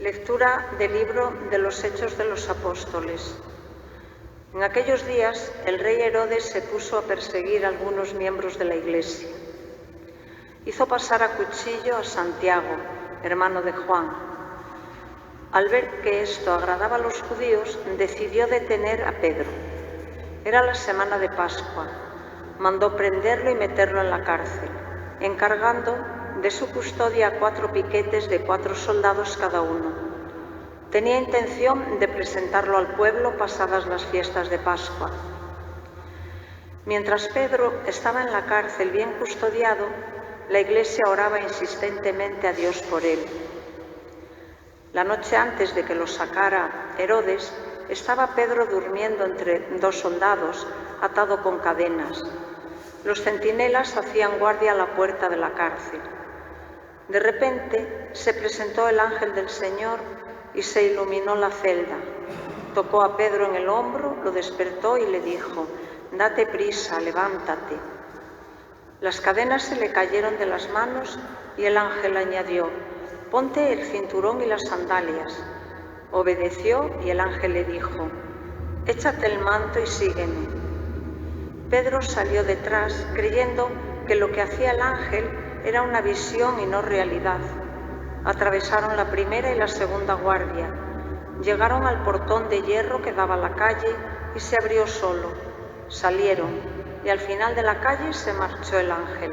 Lectura del libro de los Hechos de los Apóstoles. En aquellos días el rey Herodes se puso a perseguir a algunos miembros de la Iglesia. Hizo pasar a cuchillo a Santiago, hermano de Juan. Al ver que esto agradaba a los judíos, decidió detener a Pedro. Era la semana de Pascua. Mandó prenderlo y meterlo en la cárcel, encargando de su custodia a 4 piquetes de 4 soldados cada uno. Tenía intención de presentarlo al pueblo pasadas las fiestas de Pascua. Mientras Pedro estaba en la cárcel bien custodiado, la Iglesia oraba insistentemente a Dios por él. La noche antes de que lo sacara Herodes, estaba Pedro durmiendo entre 2 soldados, atado con cadenas. Los centinelas hacían guardia a la puerta de la cárcel. De repente se presentó el ángel del Señor y se iluminó la celda. Tocó a Pedro en el hombro, lo despertó y le dijo: «Date prisa, levántate». Las cadenas se le cayeron de las manos y el ángel añadió: «Ponte el cinturón y las sandalias». Obedeció y el ángel le dijo: «Échate el manto y sígueme». Pedro salió detrás, creyendo que lo que hacía el ángel era una visión y no realidad. Atravesaron la primera y la segunda guardia. Llegaron al portón de hierro que daba a la calle y se abrió solo. Salieron y al final de la calle se marchó el ángel.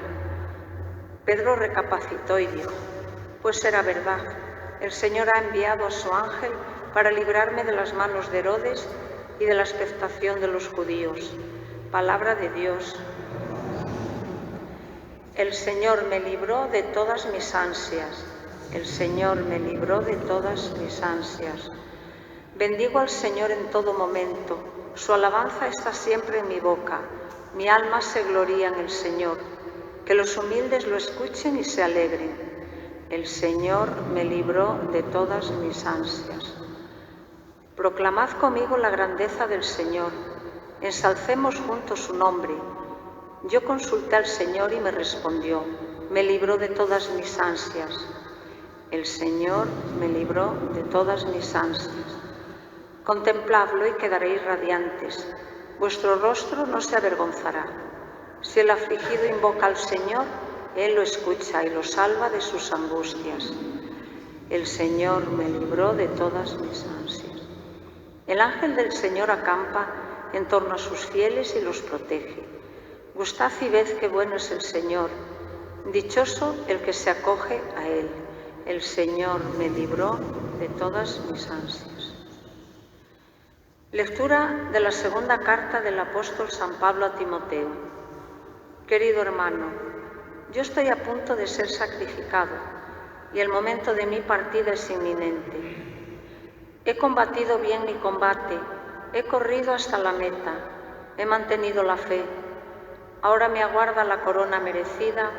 Pedro recapacitó y dijo: «Pues era verdad. El Señor ha enviado a su ángel para librarme de las manos de Herodes y de la expectación de los judíos». Palabra de Dios. El Señor me libró de todas mis ansias. El Señor me libró de todas mis ansias. Bendigo al Señor en todo momento. Su alabanza está siempre en mi boca. Mi alma se gloría en el Señor. Que los humildes lo escuchen y se alegren. El Señor me libró de todas mis ansias. Proclamad conmigo la grandeza del Señor. Ensalcemos juntos su nombre. Yo consulté al Señor y me respondió. Me libró de todas mis ansias. El Señor me libró de todas mis ansias. Contempladlo y quedaréis radiantes. Vuestro rostro no se avergonzará. Si el afligido invoca al Señor, Él lo escucha y lo salva de sus angustias. El Señor me libró de todas mis ansias. El ángel del Señor acampa en torno a sus fieles y los protege. Gustad y ved qué bueno es el Señor. Dichoso el que se acoge a Él. El Señor me libró de todas mis ansias. Lectura de la segunda carta del apóstol San Pablo a Timoteo. Querido hermano, yo estoy a punto de ser sacrificado y el momento de mi partida es inminente. He combatido bien mi combate, he corrido hasta la meta, he mantenido la fe. Ahora me aguarda la corona merecida,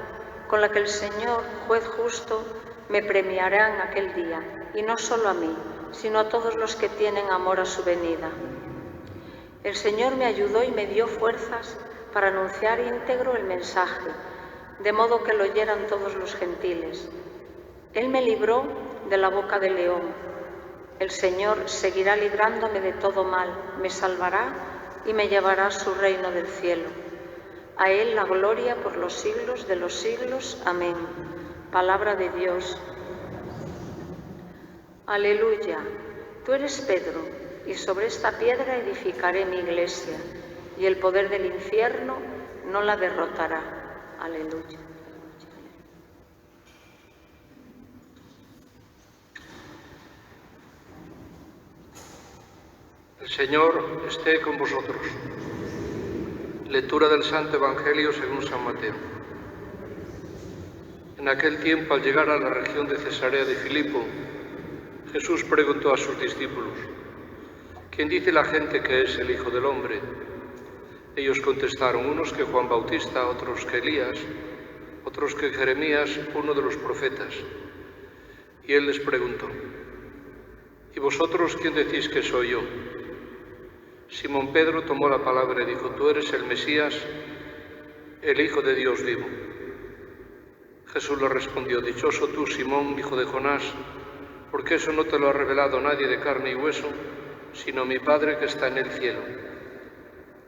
con la que el Señor, juez justo, me premiará en aquel día, y no solo a mí, sino a todos los que tienen amor a su venida. El Señor me ayudó y me dio fuerzas para anunciar íntegro el mensaje, de modo que lo oyeran todos los gentiles. Él me libró de la boca del león. El Señor seguirá librándome de todo mal, me salvará y me llevará a su reino del cielo. A Él la gloria por los siglos de los siglos. Amén. Palabra de Dios. Aleluya. Tú eres Pedro, y sobre esta piedra edificaré mi iglesia, y el poder del infierno no la derrotará. Aleluya. El Señor esté con vosotros. Lectura del Santo Evangelio según San Mateo. En aquel tiempo, al llegar a la región de Cesarea de Filipo, Jesús preguntó a sus discípulos: ¿Quién dice la gente que es el Hijo del Hombre? Ellos contestaron, unos que Juan Bautista, otros que Elías, otros que Jeremías, uno de los profetas. Y él les preguntó: ¿Y vosotros quién decís que soy yo? Simón Pedro tomó la palabra y dijo: Tú eres el Mesías, el Hijo de Dios vivo. Jesús le respondió: Dichoso tú, Simón, hijo de Jonás, porque eso no te lo ha revelado nadie de carne y hueso, sino mi Padre que está en el cielo.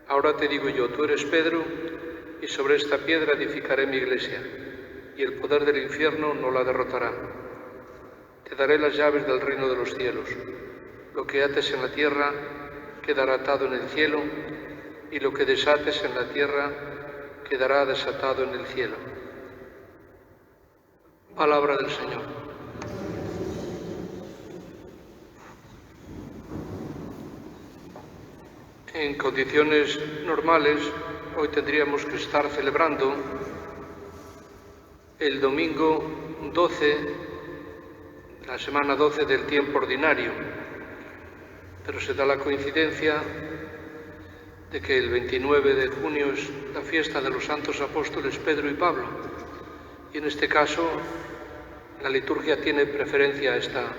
Ahora te digo yo, tú eres Pedro, y sobre esta piedra edificaré mi iglesia, y el poder del infierno no la derrotará. Te daré las llaves del reino de los cielos. Lo que ates en la tierra quedará atado en el cielo, y lo que desates en la tierra quedará desatado en el cielo. Palabra del Señor. En condiciones normales, hoy tendríamos que estar celebrando el domingo 12, la semana 12 del tiempo ordinario, pero se da la coincidencia de que el 29 de junio es la fiesta de los santos apóstoles Pedro y Pablo, y en este caso la liturgia tiene preferencia a esta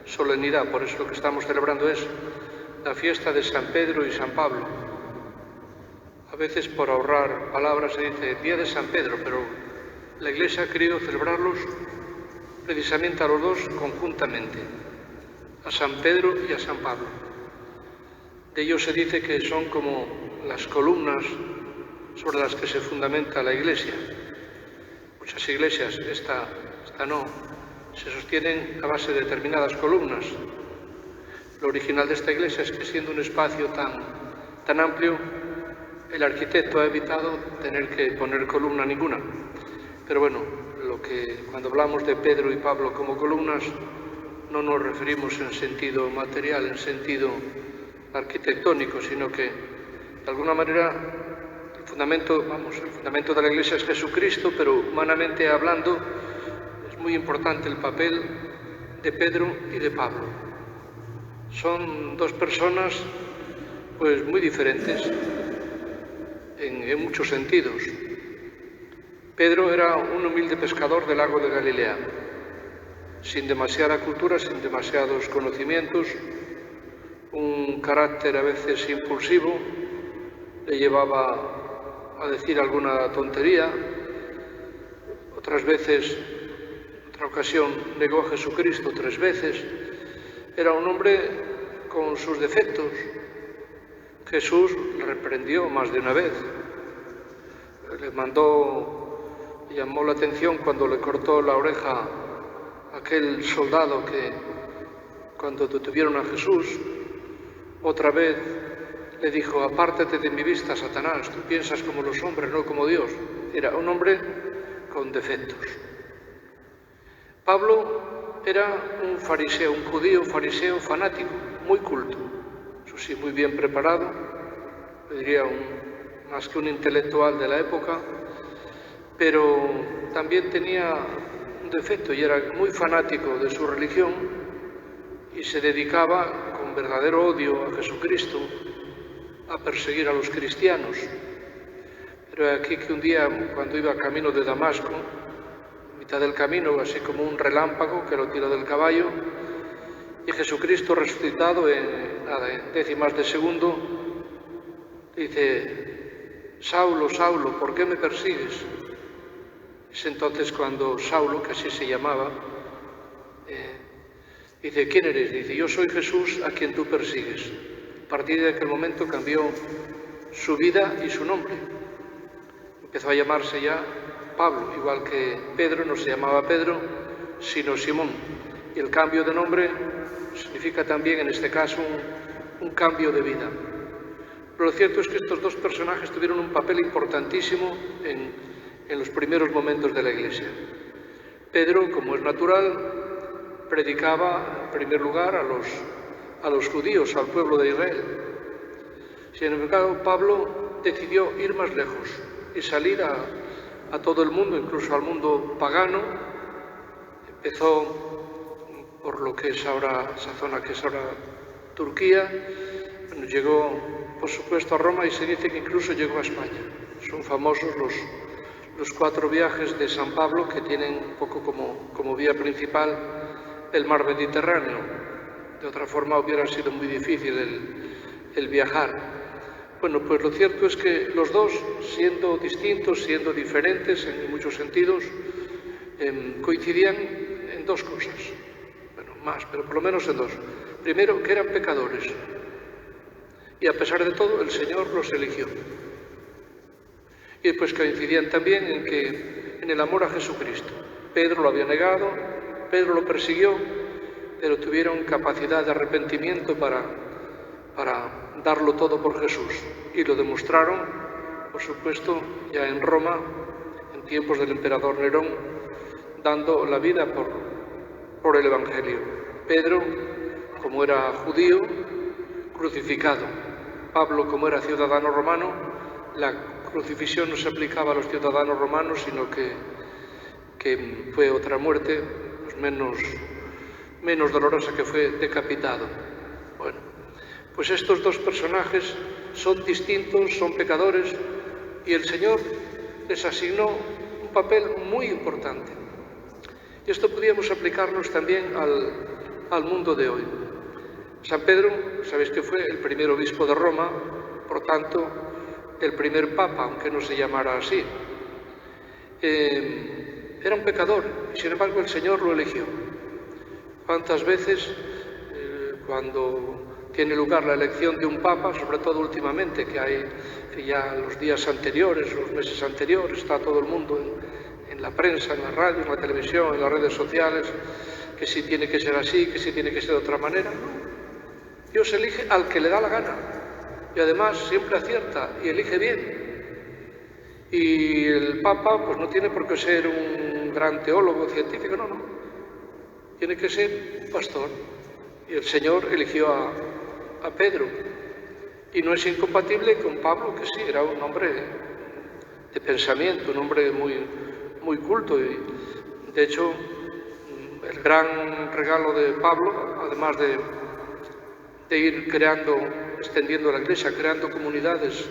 solemnidad, por eso lo que estamos celebrando es la fiesta de San Pedro y San Pablo. A veces, por ahorrar palabras, se dice Día de San Pedro, pero la Iglesia ha querido celebrarlos precisamente a los dos conjuntamente, a San Pedro y a San Pablo. De ellos se dice que son como las columnas sobre las que se fundamenta la Iglesia. Muchas iglesias, esta no, se sostienen a base de determinadas columnas. Lo original de esta iglesia es que, siendo un espacio tan amplio, el arquitecto ha evitado tener que poner columna ninguna. Pero bueno, cuando hablamos de Pedro y Pablo como columnas, no nos referimos en sentido material, en sentido arquitectónico, sino que, de alguna manera, el fundamento de la iglesia es Jesucristo, pero humanamente hablando, es muy importante el papel de Pedro y de Pablo. Son dos personas pues muy diferentes en muchos sentidos. Pedro era un humilde pescador del lago de Galilea, sin demasiada cultura, sin demasiados conocimientos, un carácter a veces impulsivo, le llevaba a decir alguna tontería, otra ocasión negó a Jesucristo 3 veces. Era un hombre con sus defectos. Jesús le reprendió más de una vez. Le llamó la atención cuando le cortó la oreja a aquel soldado que, cuando detuvieron a Jesús, otra vez le dijo: apártate de mi vista, Satanás, tú piensas como los hombres, no como Dios. Era un hombre con defectos. Pablo era un fariseo, un judío fariseo fanático, muy culto, eso sí, muy bien preparado, yo diría más que un intelectual de la época, pero también tenía un defecto y era muy fanático de su religión y se dedicaba con verdadero odio a Jesucristo a perseguir a los cristianos. Pero aquí que un día, cuando iba camino de Damasco, mitad del camino, así como un relámpago que lo tiró del caballo, y Jesucristo resucitado en décimas de segundo, dice: Saulo, Saulo, ¿por qué me persigues? Es entonces cuando Saulo, que así se llamaba, dice: ¿quién eres? Dice: yo soy Jesús a quien tú persigues. A partir de aquel momento cambió su vida y su nombre. Empezó a llamarse ya Pablo, igual que Pedro no se llamaba Pedro, sino Simón. Y el cambio de nombre significa también, en este caso, un cambio de vida. Pero lo cierto es que estos dos personajes tuvieron un papel importantísimo en los primeros momentos de la Iglesia. Pedro, como es natural, predicaba en primer lugar a los judíos, al pueblo de Israel. Sin embargo, Pablo decidió ir más lejos y salir a todo el mundo, incluso al mundo pagano. Empezó por lo que es ahora, esa zona que es ahora Turquía. Bueno, llegó, por supuesto, a Roma y se dice que incluso llegó a España. Son famosos los 4 viajes de San Pablo, que tienen un poco como vía principal el mar Mediterráneo. De otra forma hubiera sido muy difícil el viajar. Bueno, pues lo cierto es que los dos, siendo distintos, siendo diferentes en muchos sentidos, coincidían en 2 cosas. Bueno, más, pero por lo menos en dos. Primero, que eran pecadores. Y a pesar de todo, el Señor los eligió. Y después coincidían también en el amor a Jesucristo. Pedro lo había negado, Pedro lo persiguió, pero tuvieron capacidad de arrepentimiento para darlo todo por Jesús. Y lo demostraron, por supuesto, ya en Roma, en tiempos del emperador Nerón, dando la vida por el Evangelio. Pedro, como era judío, crucificado. Pablo, como era ciudadano romano, la crucifixión no se aplicaba a los ciudadanos romanos, sino que fue otra muerte, pues menos dolorosa, que fue decapitado. Bueno, pues estos dos personajes son distintos, son pecadores, y el Señor les asignó un papel muy importante. Y esto podríamos aplicarnos también al mundo de hoy. San Pedro, sabéis que fue el primer obispo de Roma, por tanto, el primer papa, aunque no se llamara así. Era un pecador, y sin embargo el Señor lo eligió. ¿Cuántas veces, cuando tiene lugar la elección de un papa, sobre todo últimamente, que hay ya los días anteriores, los meses anteriores, está todo el mundo en la prensa, en la radio, en la televisión, en las redes sociales, que si tiene que ser así, que si tiene que ser de otra manera? No. Dios elige al que le da la gana, y además siempre acierta y elige bien. Y el Papa pues no tiene por qué ser un gran teólogo científico, no. Tiene que ser un pastor. Y el Señor eligió a Pedro. Y no es incompatible con Pablo, que sí, era un hombre de pensamiento, un hombre muy culto. Y de hecho, el gran regalo de Pablo, además de ir extendiendo la Iglesia, creando comunidades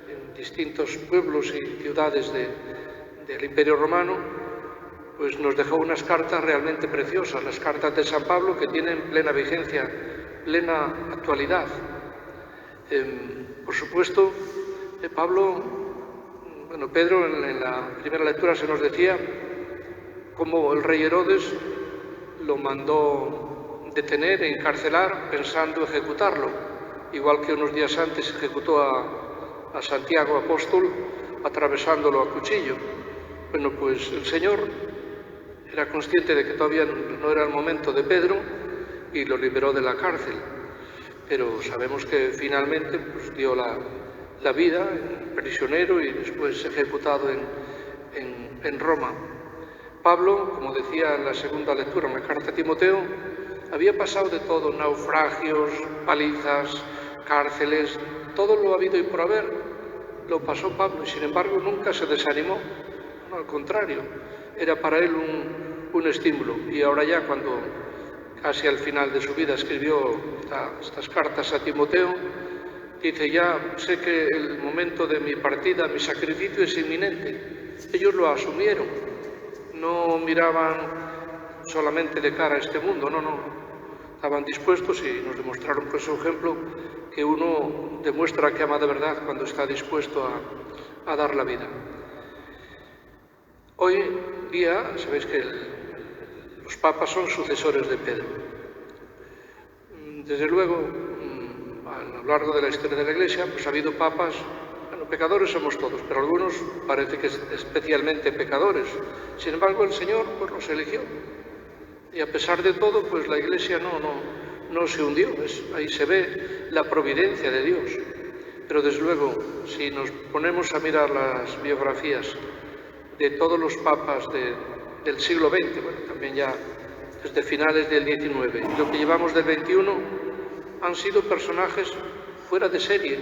en distintos pueblos y ciudades del Imperio Romano, pues nos dejó unas cartas realmente preciosas, las cartas de San Pablo, que tienen plena vigencia, plena actualidad. Por supuesto, Pedro, en la primera lectura se nos decía cómo el rey Herodes lo mandó detener e encarcelar pensando ejecutarlo, igual que unos días antes ejecutó a Santiago apóstol atravesándolo a cuchillo. Bueno, pues el Señor era consciente de que todavía no era el momento de Pedro y lo liberó de la cárcel, pero sabemos que finalmente pues, dio la vida prisionero y después ejecutado en Roma. Pablo, como decía en la segunda lectura, en la carta a Timoteo, había pasado de todo, naufragios, palizas, cárceles, todo lo habido y por haber lo pasó Pablo, y sin embargo nunca se desanimó, no, al contrario, era para él un estímulo. Y ahora ya, cuando casi al final de su vida escribió estas cartas a Timoteo, dice: ya sé que el momento de mi partida, mi sacrificio es inminente. Ellos lo asumieron, no miraban solamente de cara a este mundo, no. Estaban dispuestos y nos demostraron por su ejemplo que uno demuestra que ama de verdad cuando está dispuesto a dar la vida. Hoy día, sabéis que los papas son sucesores de Pedro. Desde luego, a lo largo de la historia de la Iglesia, pues ha habido papas, pecadores somos todos, pero algunos parece que especialmente pecadores. Sin embargo, el Señor pues los eligió. Y a pesar de todo, pues la Iglesia no se hundió. Ahí se ve la providencia de Dios. Pero desde luego, si nos ponemos a mirar las biografías de todos los papas del siglo XX, bueno, también ya desde finales del XIX, y lo que llevamos del XXI, han sido personajes fuera de serie,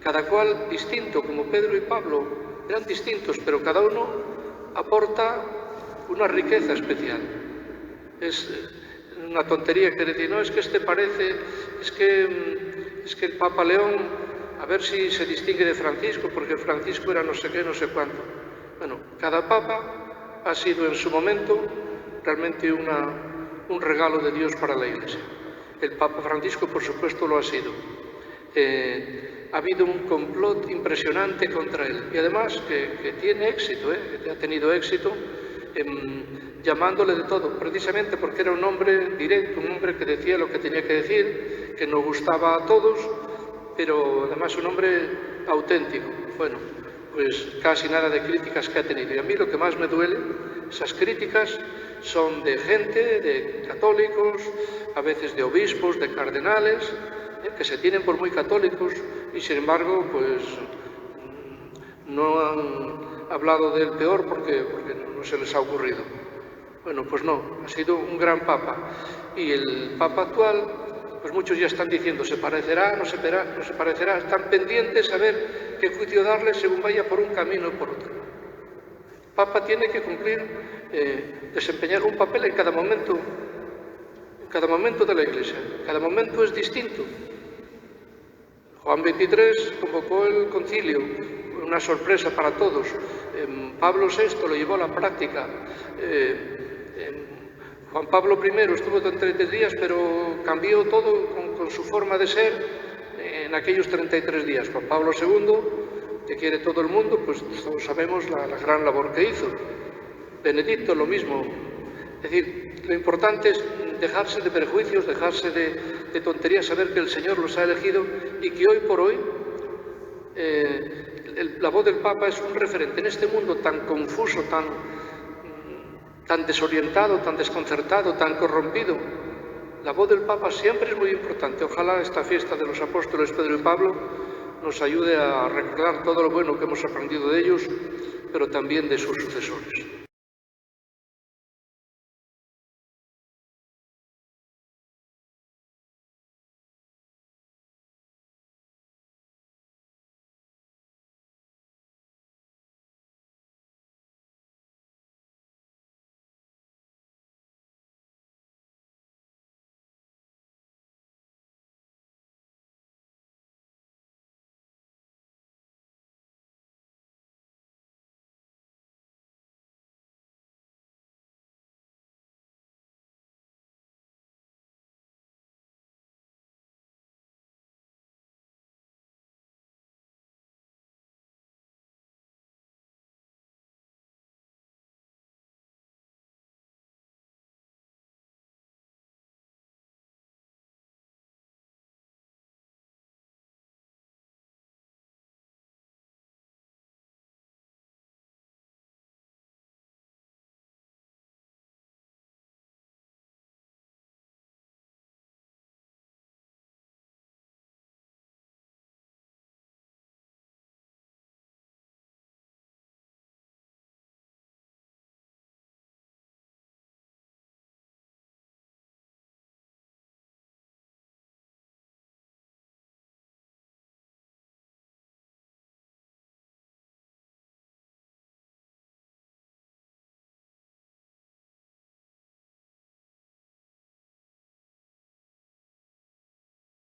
cada cual distinto, como Pedro y Pablo, eran distintos, pero cada uno aporta una riqueza especial. Es una tontería que decir, no, es que este parece, es que el Papa León, a ver si se distingue de Francisco, porque Francisco era no sé qué, no sé cuánto. Bueno, cada Papa ha sido en su momento realmente un regalo de Dios para la Iglesia. El Papa Francisco, por supuesto, lo ha sido. Ha habido un complot impresionante contra él, y además que tiene éxito, que ha tenido éxito. llamándole de todo, precisamente porque era un hombre directo, un hombre que decía lo que tenía que decir, que nos gustaba a todos, pero además un hombre auténtico. Bueno, pues casi nada de críticas que ha tenido. Y a mí lo que más me duele, esas críticas son de gente, de católicos, a veces de obispos, de cardenales, que se tienen por muy católicos y sin embargo pues no han hablado del peor porque no se les ha ocurrido. Bueno, pues no, ha sido un gran papa. Y el papa actual, pues muchos ya están diciendo, ¿se parecerá, no se parecerá? Están pendientes a ver qué juicio darle según vaya por un camino o por otro. El papa tiene que cumplir, desempeñar un papel en cada momento de la Iglesia. Cada momento es distinto. Juan XXIII convocó el concilio, una sorpresa para todos. Pablo VI lo llevó a la práctica. Juan Pablo I estuvo 33 días, pero cambió todo con su forma de ser en aquellos 33 días. Juan Pablo II, que quiere todo el mundo, pues todos sabemos la gran labor que hizo. Benedicto, lo mismo. Es decir, lo importante es dejarse de prejuicios, dejarse de tonterías, saber que el Señor los ha elegido y que hoy por hoy la voz del Papa es un referente en este mundo tan confuso, tan desorientado, tan desconcertado, tan corrompido. La voz del Papa siempre es muy importante. Ojalá esta fiesta de los apóstoles Pedro y Pablo nos ayude a recordar todo lo bueno que hemos aprendido de ellos, pero también de sus sucesores.